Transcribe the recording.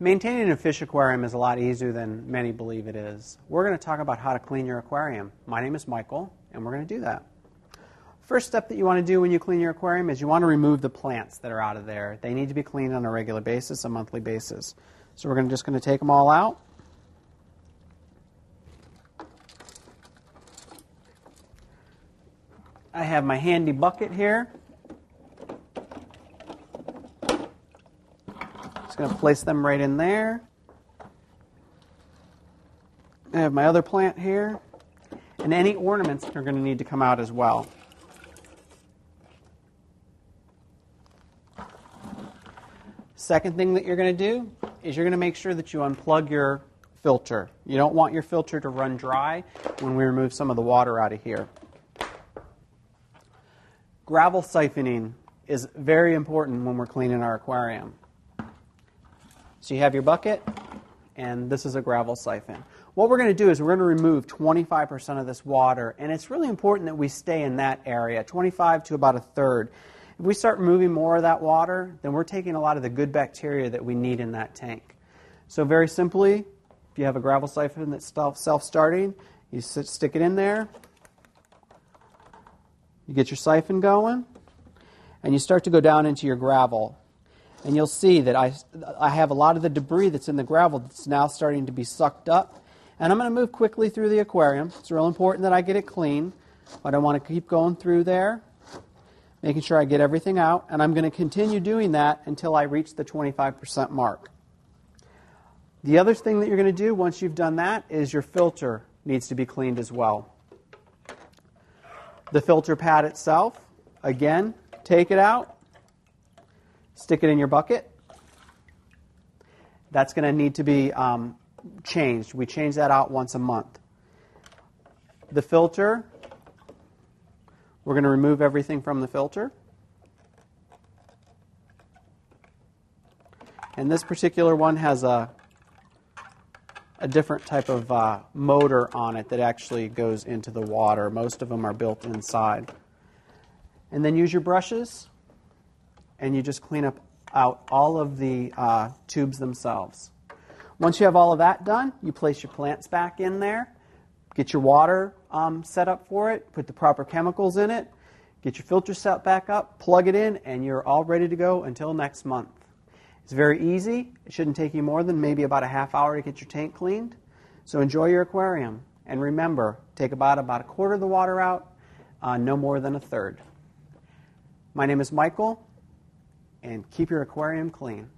Maintaining a fish aquarium is a lot easier than many believe it is. We're going to talk about how to clean your aquarium. My name is Michael, and we're going to do that. First step that you want to do when you clean your aquarium is you want to remove the plants that are out of there. They need to be cleaned on a regular basis, a monthly basis. So we're just going to take them all out. I have my handy bucket here. Going to place them right in there. I have my other plant here. And any ornaments are going to need to come out as well. Second thing that you're going to do is you're going to make sure that you unplug your filter. You don't want your filter to run dry when we remove some of the water out of here. Gravel siphoning is very important when we're cleaning our aquarium. So you have your bucket, and this is a gravel siphon. What we're going to do is we're going to remove 25% of this water, and it's really important that we stay in that area, 25 to about a third. If we start removing more of that water, then we're taking a lot of the good bacteria that we need in that tank. So very simply, if you have a gravel siphon that's self-starting, you stick it in there, you get your siphon going, and you start to go down into your gravel. And you'll see that I have a lot of the debris that's in the gravel that's now starting to be sucked up. And I'm going to move quickly through the aquarium. It's real important that I get it clean, but I want to keep going through there, making sure I get everything out. And I'm going to continue doing that until I reach the 25% mark. The other thing that you're going to do once you've done that is your filter needs to be cleaned as well. The filter pad itself, again, take it out. Stick it in your bucket. That's going to need to be changed. We change that out once a month. The filter, we're going to remove everything from the filter. And this particular one has a different type of motor on it that actually goes into the water. Most of them are built inside. And then use your brushes. And you just clean out all of the tubes themselves. Once you have all of that done, you place your plants back in there, get your water set up for it, put the proper chemicals in it, get your filter set back up, plug it in, and you're all ready to go until next month. It's very easy. It shouldn't take you more than maybe about a half hour to get your tank cleaned. So enjoy your aquarium. And remember, take about a quarter of the water out, no more than a third. My name is Michael. And keep your aquarium clean.